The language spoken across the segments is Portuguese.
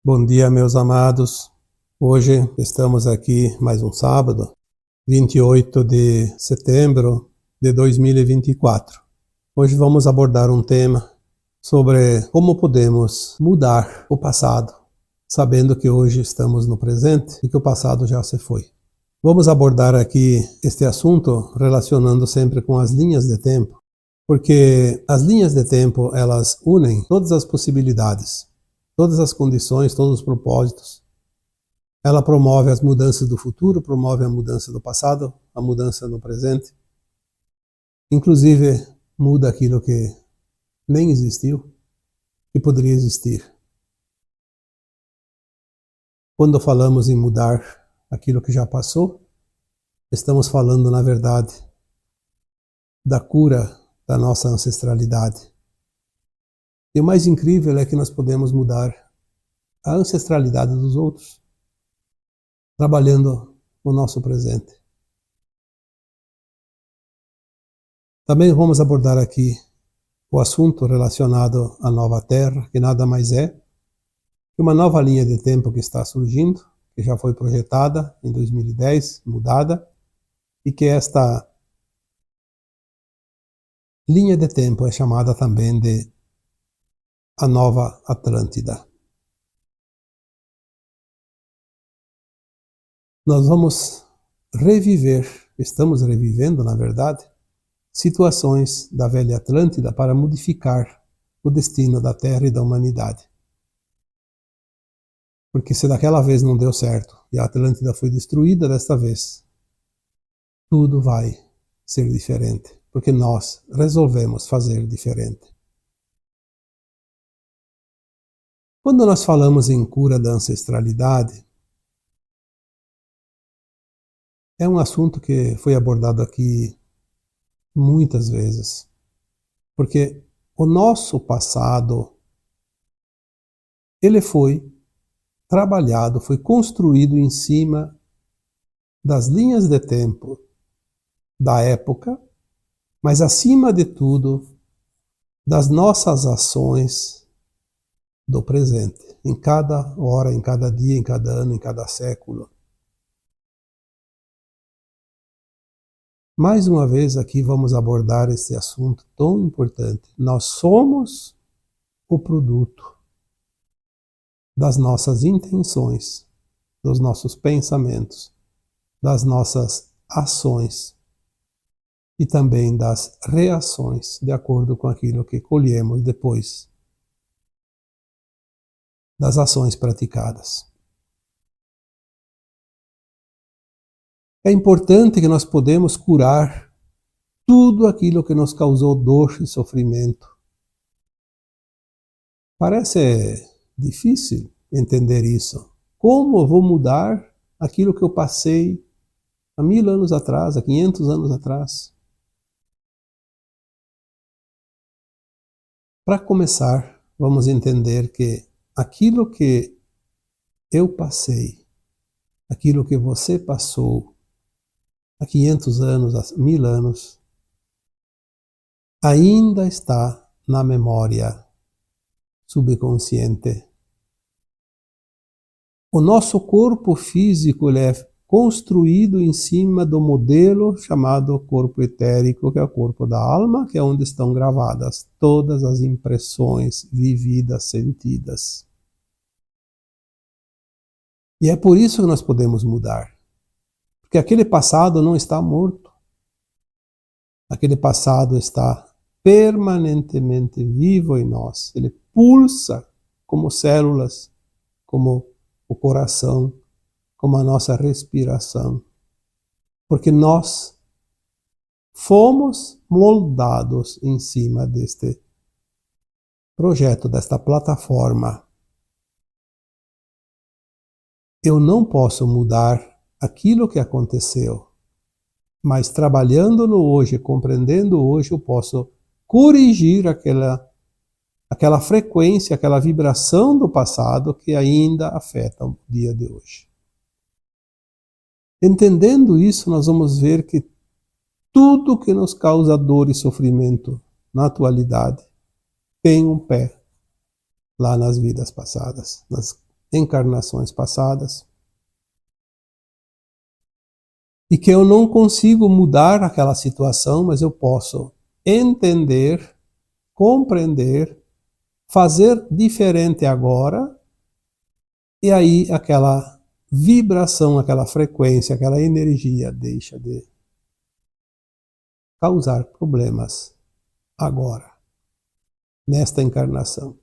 Bom dia, meus amados. Hoje estamos aqui mais um sábado, 28 de setembro de 2024. Hoje vamos abordar um tema sobre como podemos mudar o passado, sabendo que hoje estamos no presente e que o passado já se foi. Vamos abordar aqui este assunto relacionando sempre com as linhas de tempo, porque as linhas de tempo, elas unem todas as possibilidades, todas as condições, todos os propósitos. Ela promove as mudanças do futuro, promove a mudança do passado, a mudança no presente. Inclusive, muda aquilo que nem existiu e poderia existir. Quando falamos em mudar aquilo que já passou, estamos falando, na verdade, da cura da nossa ancestralidade. E o mais incrível é que nós podemos mudar a ancestralidade dos outros, trabalhando o nosso presente. Também vamos abordar aqui o assunto relacionado à nova Terra, que nada mais é que uma nova linha de tempo que está surgindo, que já foi projetada em 2010, mudada, e que esta linha de tempo é chamada também de a Nova Atlântida. Nós vamos reviver, estamos revivendo, na verdade, situações da velha Atlântida para modificar o destino da Terra e da humanidade. Porque se daquela vez não deu certo e a Atlântida foi destruída desta vez, tudo vai ser diferente, porque nós resolvemos fazer diferente. Quando nós falamos em cura da ancestralidade, é um assunto que foi abordado aqui muitas vezes, porque o nosso passado, ele foi trabalhado, foi construído em cima das linhas de tempo da época, mas acima de tudo, das nossas ações do presente, em cada hora, em cada dia, em cada ano, em cada século. Mais uma vez aqui vamos abordar esse assunto tão importante. Nós somos o produto das nossas intenções, dos nossos pensamentos, das nossas ações e também das reações, de acordo com aquilo que colhemos depois das ações praticadas. É importante que nós podemos curar tudo aquilo que nos causou dor e sofrimento. Parece difícil entender isso. Como eu vou mudar aquilo que eu passei há 1000 anos atrás, há 500 anos atrás? Para começar, vamos entender que aquilo que eu passei, aquilo que você passou há 500 anos, há 1000 anos, ainda está na memória subconsciente. O nosso corpo físico ele é construído em cima do modelo chamado corpo etérico, que é o corpo da alma, que é onde estão gravadas todas as impressões vividas, sentidas. E é por isso que nós podemos mudar. Porque aquele passado não está morto. Aquele passado está permanentemente vivo em nós. Ele pulsa como células, como o coração, como a nossa respiração. Porque nós fomos moldados em cima deste projeto, desta plataforma. Eu não posso mudar aquilo que aconteceu, mas trabalhando no hoje, compreendendo hoje, eu posso corrigir aquela frequência, aquela vibração do passado que ainda afeta o dia de hoje. Entendendo isso, nós vamos ver que tudo que nos causa dor e sofrimento na atualidade tem um pé lá nas vidas passadas, nas encarnações passadas, e que eu não consigo mudar aquela situação, mas eu posso entender, compreender, fazer diferente agora, e aí aquela vibração, aquela frequência, aquela energia deixa de causar problemas agora, nesta encarnação.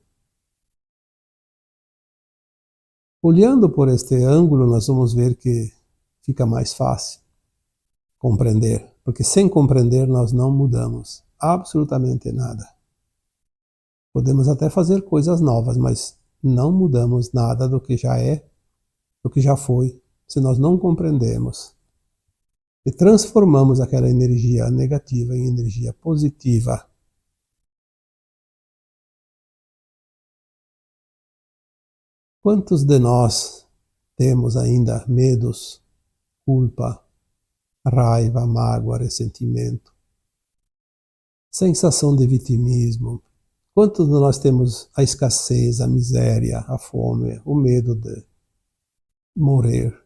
Olhando por este ângulo, nós vamos ver que fica mais fácil compreender, porque sem compreender nós não mudamos absolutamente nada. Podemos até fazer coisas novas, mas não mudamos nada do que já é, do que já foi, se nós não compreendemos e transformamos aquela energia negativa em energia positiva. Quantos de nós temos ainda medos, culpa, raiva, mágoa, ressentimento, sensação de vitimismo? Quantos de nós temos a escassez, a miséria, a fome, o medo de morrer?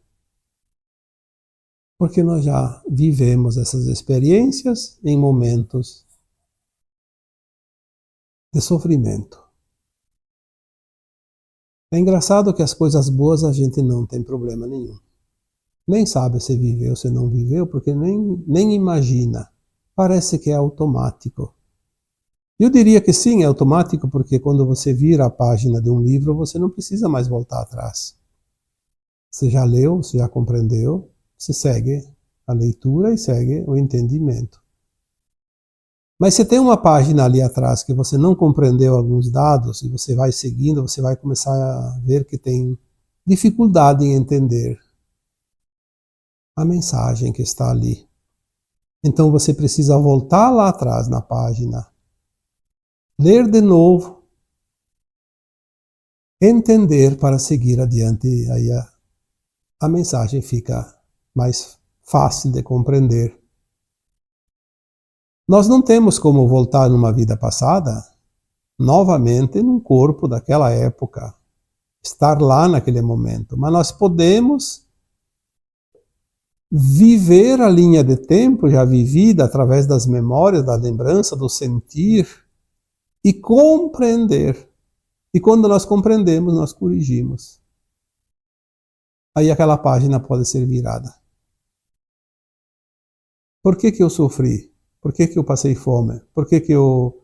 Porque nós já vivemos essas experiências em momentos de sofrimento. É engraçado que as coisas boas a gente não tem problema nenhum. Nem sabe se viveu, se não viveu, porque nem imagina. Parece que é automático. Eu diria que sim, é automático, porque quando você vira a página de um livro, você não precisa mais voltar atrás. Você já leu, você já compreendeu, você segue a leitura e segue o entendimento. Mas se tem uma página ali atrás que você não compreendeu alguns dados, e você vai seguindo, você vai começar a ver que tem dificuldade em entender a mensagem que está ali. Então você precisa voltar lá atrás na página, ler de novo, entender para seguir adiante, e aí a mensagem fica mais fácil de compreender. Nós não temos como voltar numa vida passada, novamente num corpo daquela época, estar lá naquele momento, mas nós podemos viver a linha de tempo já vivida através das memórias, da lembrança, do sentir e compreender. E quando nós compreendemos, nós corrigimos. Aí aquela página pode ser virada. Por que eu sofri? Por que eu passei fome? Por que eu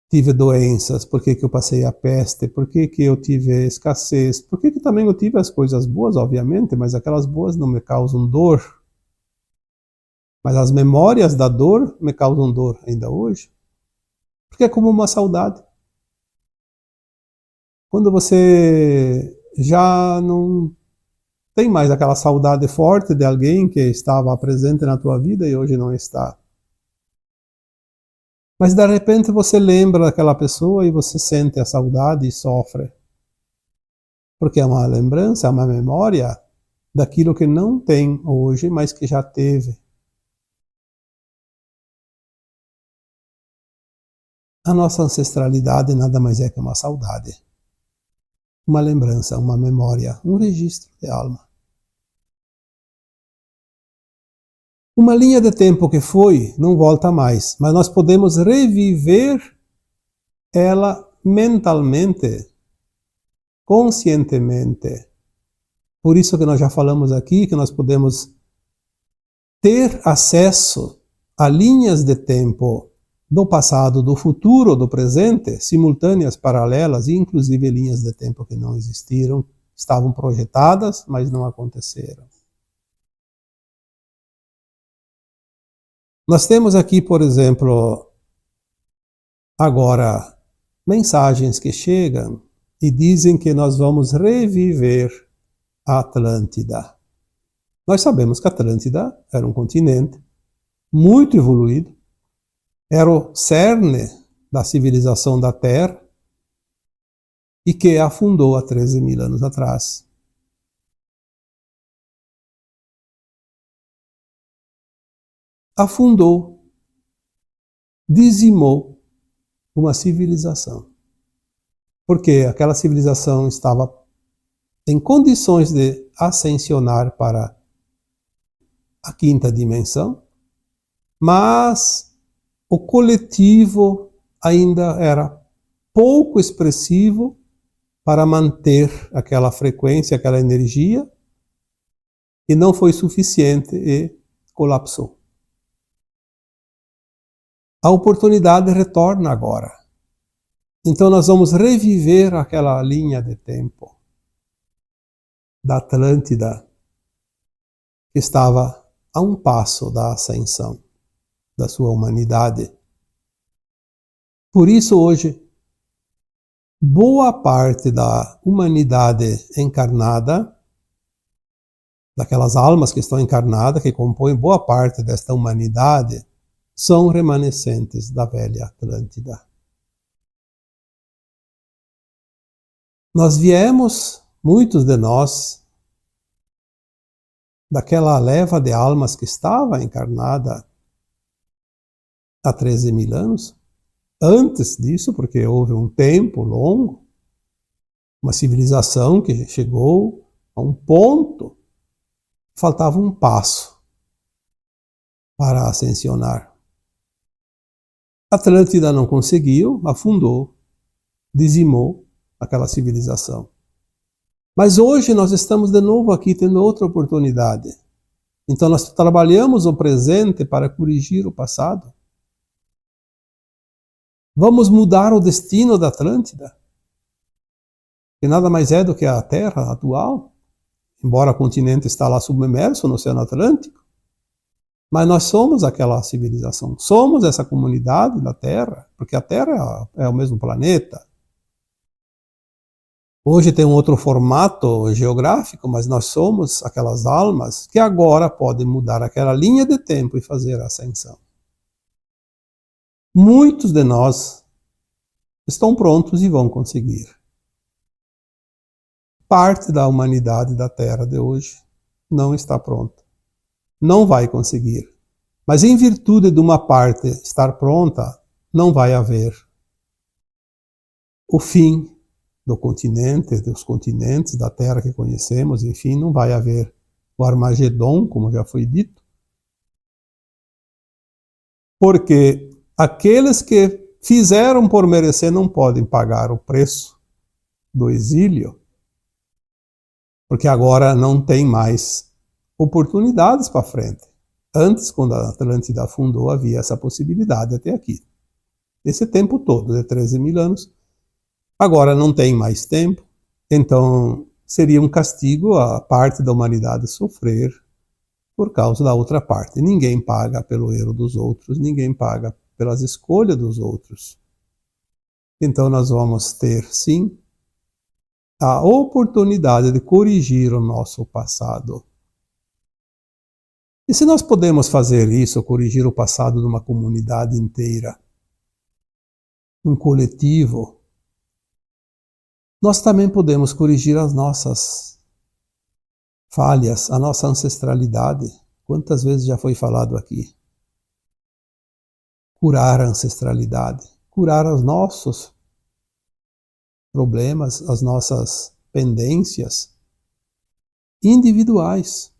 tive doenças? Por que eu passei a peste? Por que eu tive escassez? Por que também eu tive as coisas boas, obviamente, mas aquelas boas não me causam dor? Mas as memórias da dor me causam dor ainda hoje. Porque é como uma saudade. Quando você já não tem mais aquela saudade forte de alguém que estava presente na tua vida e hoje não está. Mas de repente você lembra daquela pessoa e você sente a saudade e sofre. Porque é uma lembrança, é uma memória daquilo que não tem hoje, mas que já teve. A nossa ancestralidade nada mais é que uma saudade. Uma lembrança, uma memória, um registro de alma. Uma linha de tempo que foi, não volta mais, mas nós podemos reviver ela mentalmente, conscientemente. Por isso que nós já falamos aqui, que nós podemos ter acesso a linhas de tempo do passado, do futuro, do presente, simultâneas, paralelas, e inclusive linhas de tempo que não existiram, estavam projetadas, mas não aconteceram. Nós temos aqui, por exemplo, agora, mensagens que chegam e dizem que nós vamos reviver a Atlântida. Nós sabemos que a Atlântida era um continente muito evoluído, era o cerne da civilização da Terra e que afundou há 13 mil anos atrás. Afundou, dizimou uma civilização. Porque aquela civilização estava em condições de ascensionar para a quinta dimensão, mas o coletivo ainda era pouco expressivo para manter aquela frequência, aquela energia, e não foi suficiente e colapsou. A oportunidade retorna agora. Então nós vamos reviver aquela linha de tempo da Atlântida, que estava a um passo da ascensão da sua humanidade. Por isso hoje, boa parte da humanidade encarnada, daquelas almas que estão encarnadas, que compõem boa parte desta humanidade, são remanescentes da velha Atlântida. Nós viemos, muitos de nós, daquela leva de almas que estava encarnada há 13.000 anos. Antes disso, porque houve um tempo longo, uma civilização que chegou a um ponto, faltava um passo para ascensionar. A Atlântida não conseguiu, afundou, dizimou aquela civilização. Mas hoje nós estamos de novo aqui tendo outra oportunidade. Então nós trabalhamos o presente para corrigir o passado. Vamos mudar o destino da Atlântida, que nada mais é do que a Terra atual, embora o continente está lá submerso no Oceano Atlântico. Mas nós somos aquela civilização, somos essa comunidade da Terra, porque a Terra é o mesmo planeta. Hoje tem um outro formato geográfico, mas nós somos aquelas almas que agora podem mudar aquela linha de tempo e fazer a ascensão. Muitos de nós estão prontos e vão conseguir. Parte da humanidade da Terra de hoje não está pronta. Não vai conseguir. Mas em virtude de uma parte estar pronta, não vai haver o fim do continente, dos continentes, da Terra que conhecemos, enfim, não vai haver o Armagedon, como já foi dito. Porque aqueles que fizeram por merecer não podem pagar o preço do exílio, porque agora não tem mais oportunidades para frente. Antes, quando a Atlântida afundou, havia essa possibilidade até aqui. Esse tempo todo, de 13.000 anos. Agora não tem mais tempo, então seria um castigo a parte da humanidade sofrer por causa da outra parte. Ninguém paga pelo erro dos outros, ninguém paga pelas escolhas dos outros. Então nós vamos ter, sim, a oportunidade de corrigir o nosso passado. E se nós podemos fazer isso, corrigir o passado de uma comunidade inteira, um coletivo, nós também podemos corrigir as nossas falhas, a nossa ancestralidade. Quantas vezes já foi falado aqui? Curar a ancestralidade, curar os nossos problemas, as nossas pendências individuais.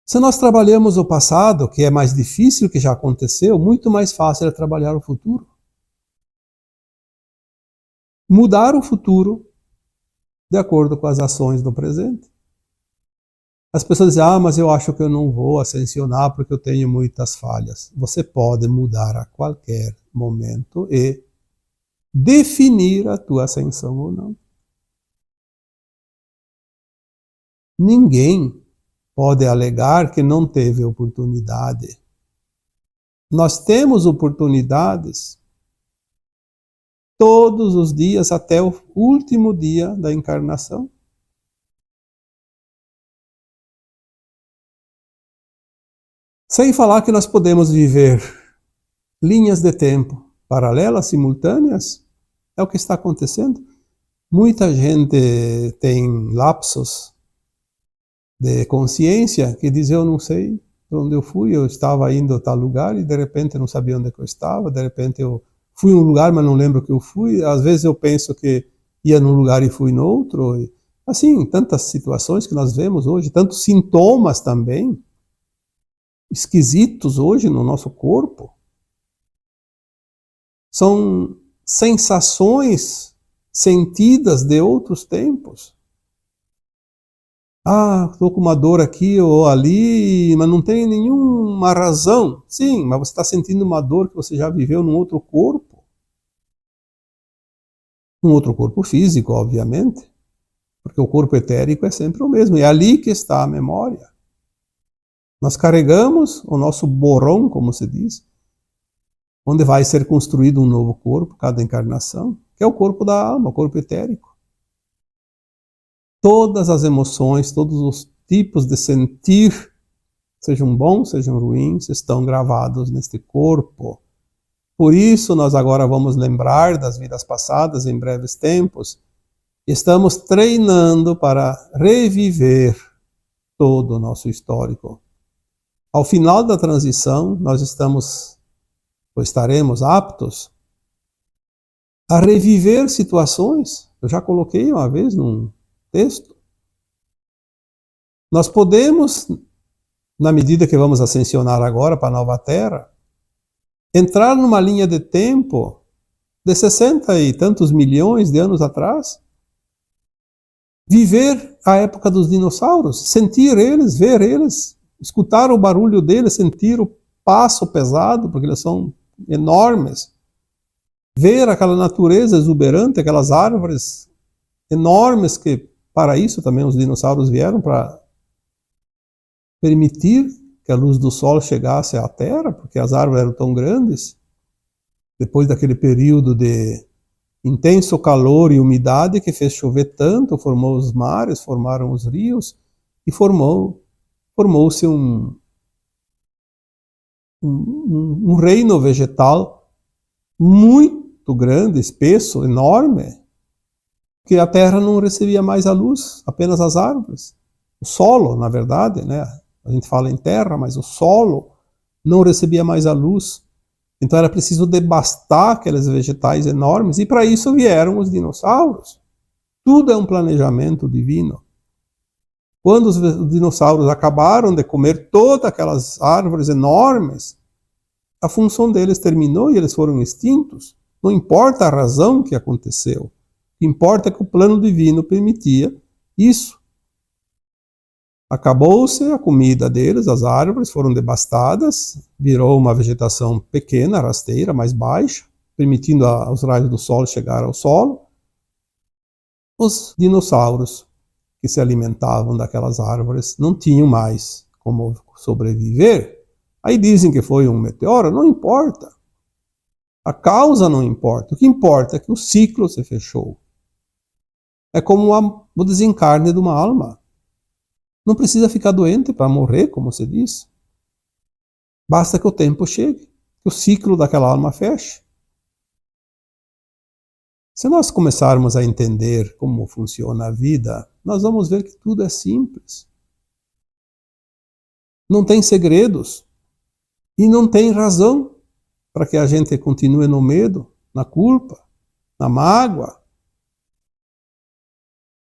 Se nós trabalhamos o passado, que é mais difícil, que já aconteceu, muito mais fácil é trabalhar o futuro. Mudar o futuro de acordo com as ações do presente. As pessoas dizem, mas eu acho que eu não vou ascensionar porque eu tenho muitas falhas. Você pode mudar a qualquer momento e definir a tua ascensão ou não. Ninguém pode alegar que não teve oportunidade. Nós temos oportunidades todos os dias até o último dia da encarnação. Sem falar que nós podemos viver linhas de tempo paralelas, simultâneas. É o que está acontecendo. Muita gente tem lapsos de consciência que diz, eu não sei para onde eu fui, eu estava indo a tal lugar e de repente eu não sabia onde eu estava, de repente eu fui em um lugar, mas não lembro que eu fui. Às vezes eu penso que ia num lugar e fui no outro. Assim, tantas situações que nós vemos hoje, tantos sintomas também esquisitos hoje no nosso corpo. São sensações sentidas de outros tempos. Ah, estou com uma dor aqui ou ali, mas não tem nenhuma razão. Sim, mas você está sentindo uma dor que você já viveu num outro corpo. Um outro corpo físico, obviamente. Porque o corpo etérico é sempre o mesmo. É ali que está a memória. Nós carregamos o nosso borrão, como se diz, onde vai ser construído um novo corpo, cada encarnação, que é o corpo da alma, o corpo etérico. Todas as emoções, todos os tipos de sentir, sejam bons, sejam ruins, estão gravados neste corpo. Por isso, nós agora vamos lembrar das vidas passadas em breves tempos. Estamos treinando para reviver todo o nosso histórico. Ao final da transição, nós estamos, ou estaremos aptos a reviver situações. Eu já coloquei uma vez num texto. Nós podemos, na medida que vamos ascensionar agora para a nova Terra, entrar numa linha de tempo de 60 e tantos milhões de anos atrás, viver a época dos dinossauros, sentir eles, ver eles, escutar o barulho deles, sentir o passo pesado, porque eles são enormes, ver aquela natureza exuberante, aquelas árvores enormes que, para isso também os dinossauros vieram, para permitir que a luz do sol chegasse à Terra, porque as árvores eram tão grandes. Depois daquele período de intenso calor e umidade que fez chover tanto, formou os mares, formaram os rios e formou-se um reino vegetal muito grande, espesso, enorme, que a Terra não recebia mais a luz, apenas as árvores. O solo, na verdade, né? A gente fala em terra, mas o solo não recebia mais a luz. Então era preciso devastar aqueles vegetais enormes, e para isso vieram os dinossauros. Tudo é um planejamento divino. Quando os dinossauros acabaram de comer todas aquelas árvores enormes, a função deles terminou e eles foram extintos. Não importa a razão que aconteceu. O que importa é que o plano divino permitia isso. Acabou-se a comida deles, as árvores foram devastadas, virou uma vegetação pequena, rasteira, mais baixa, permitindo aos raios do sol chegar ao solo. Os dinossauros que se alimentavam daquelas árvores não tinham mais como sobreviver. Aí dizem que foi um meteoro, não importa. A causa não importa. O que importa é que o ciclo se fechou. É como o desencarne de uma alma. Não precisa ficar doente para morrer, como se diz. Basta que o tempo chegue, que o ciclo daquela alma feche. Se nós começarmos a entender como funciona a vida, nós vamos ver que tudo é simples. Não tem segredos. E não tem razão para que a gente continue no medo, na culpa, na mágoa,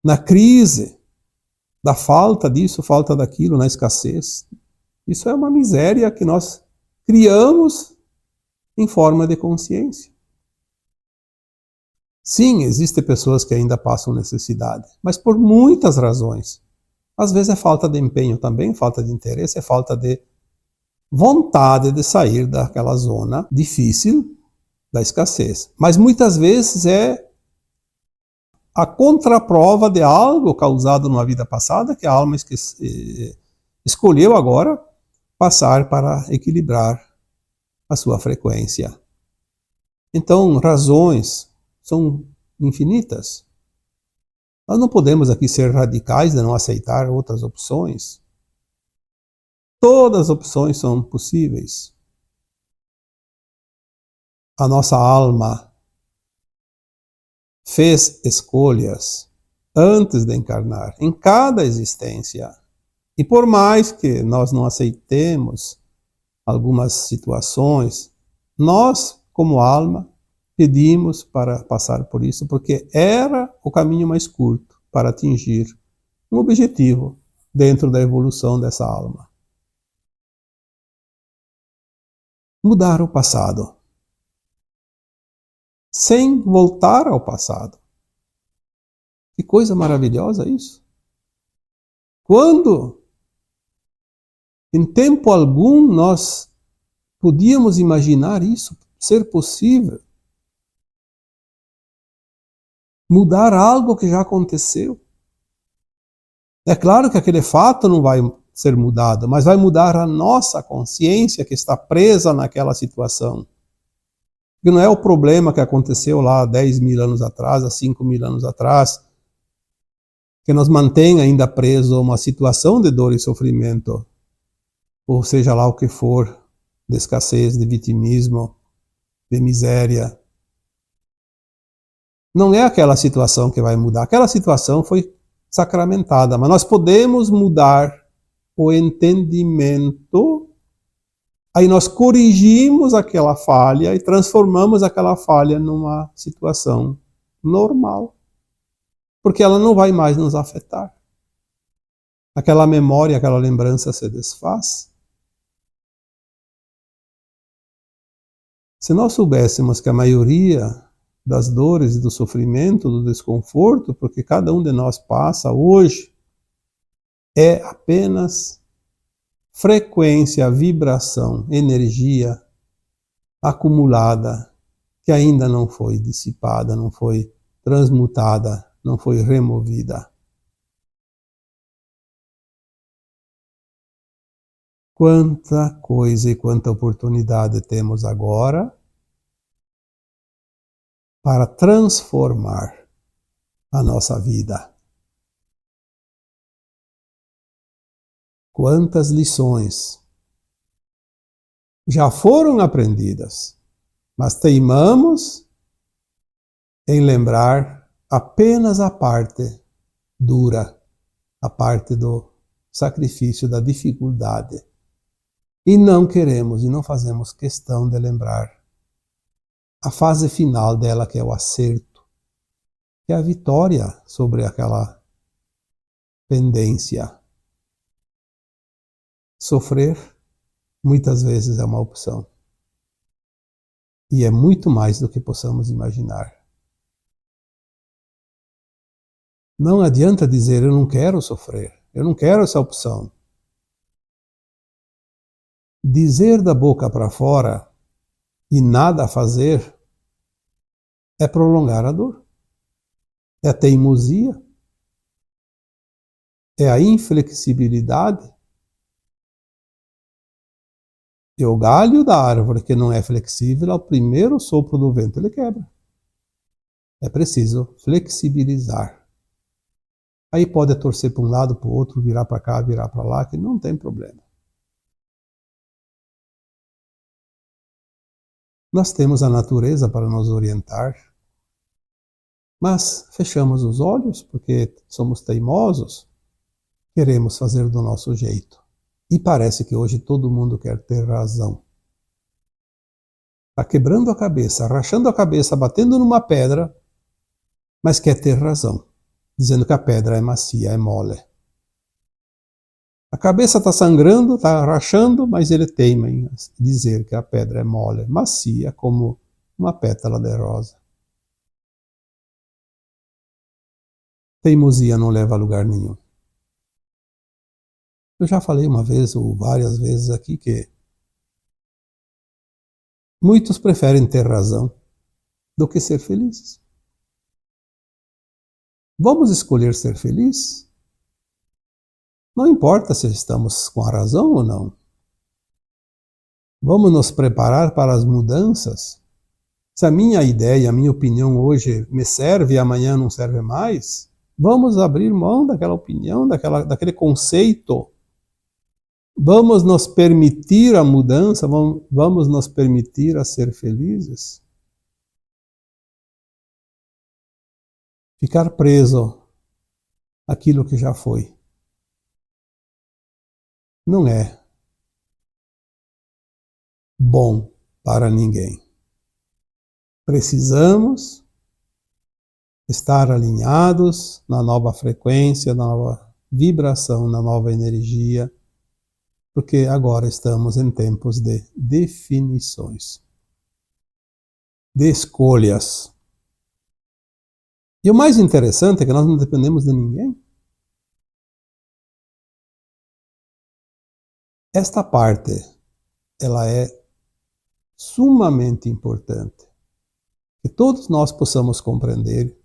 na crise, da falta disso, falta daquilo, na escassez. Isso é uma miséria que nós criamos em forma de consciência. Sim, existem pessoas que ainda passam necessidade, mas por muitas razões. Às vezes é falta de empenho também, falta de interesse, é falta de vontade de sair daquela zona difícil da escassez. Mas muitas vezes é a contraprova de algo causado numa vida passada que a alma escolheu agora passar para equilibrar a sua frequência. Então, razões são infinitas. Nós não podemos aqui ser radicais de não aceitar outras opções. Todas as opções são possíveis. A nossa alma fez escolhas antes de encarnar, em cada existência. E por mais que nós não aceitemos algumas situações, nós, como alma, pedimos para passar por isso, porque era o caminho mais curto para atingir um objetivo dentro da evolução dessa alma. Mudar o passado, sem voltar ao passado. Que coisa maravilhosa isso! Quando, em tempo algum, nós podíamos imaginar isso ser possível? Mudar algo que já aconteceu. É claro que aquele fato não vai ser mudado, mas vai mudar a nossa consciência que está presa naquela situação. Porque não é o problema que aconteceu lá há 10 mil anos atrás, há 5 mil anos atrás, que nos mantém ainda preso a uma situação de dor e sofrimento, ou seja lá o que for, de escassez, de vitimismo, de miséria. Não é aquela situação que vai mudar. Aquela situação foi sacramentada, mas nós podemos mudar o entendimento. Aí nós corrigimos aquela falha e transformamos aquela falha numa situação normal, porque ela não vai mais nos afetar. Aquela memória, aquela lembrança se desfaz. Se nós soubéssemos que a maioria das dores e do sofrimento, do desconforto, porque cada um de nós passa hoje, é apenas frequência, vibração, energia acumulada que ainda não foi dissipada, não foi transmutada, não foi removida. Quanta coisa e quanta oportunidade temos agora para transformar a nossa vida. Quantas lições já foram aprendidas, mas teimamos em lembrar apenas a parte dura, a parte do sacrifício, da dificuldade. E não queremos e não fazemos questão de lembrar a fase final dela, que é o acerto, que é a vitória sobre aquela pendência. Sofrer muitas vezes é uma opção. E é muito mais do que possamos imaginar. Não adianta dizer eu não quero sofrer, eu não quero essa opção. Dizer da boca para fora e nada fazer é prolongar a dor. É a teimosia. É a inflexibilidade. E o galho da árvore que não é flexível, ao primeiro sopro do vento ele quebra. É preciso flexibilizar. Aí pode torcer para um lado, para o outro, virar para cá, virar para lá, que não tem problema. Nós temos a natureza para nos orientar, mas fechamos os olhos porque somos teimosos, queremos fazer do nosso jeito. E parece que hoje todo mundo quer ter razão. Está quebrando a cabeça, rachando a cabeça, batendo numa pedra, mas quer ter razão, dizendo que a pedra é macia, é mole. A cabeça está sangrando, está rachando, mas ele teima em dizer que a pedra é mole, macia, como uma pétala de rosa. Teimosia não leva a lugar nenhum. Eu já falei uma vez ou várias vezes aqui que muitos preferem ter razão do que ser felizes. Vamos escolher ser felizes? Não importa se estamos com a razão ou não. Vamos nos preparar para as mudanças? Se a minha ideia, a minha opinião hoje me serve e amanhã não serve mais, vamos abrir mão daquela opinião, daquele conceito. Vamos nos permitir a mudança, vamos nos permitir a ser felizes. Ficar preso àquilo que já foi não é bom para ninguém. precisamos estar alinhados na nova frequência, na nova vibração, na nova energia, porque agora estamos em tempos de definições, de escolhas. E o mais interessante é que nós não dependemos de ninguém. Esta parte, ela é sumamente importante. Que todos nós possamos compreender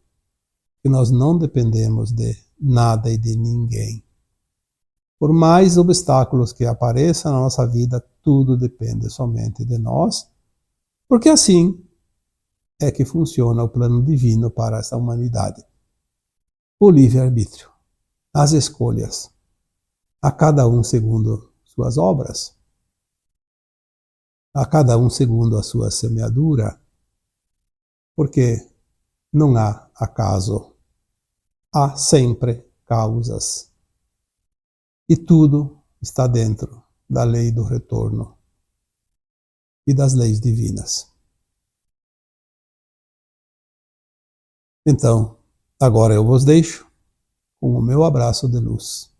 que nós não dependemos de nada e de ninguém. Por mais obstáculos que apareçam na nossa vida, tudo depende somente de nós, porque assim é que funciona o plano divino para essa humanidade. O livre-arbítrio, as escolhas, a cada um segundo suas obras, a cada um segundo a sua semeadura, porque não há acaso, há sempre causas. E tudo está dentro da lei do retorno e das leis divinas. Então, agora eu vos deixo com o meu abraço de luz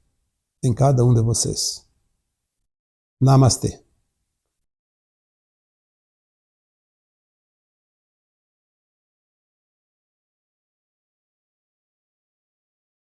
em cada um de vocês. Namastê.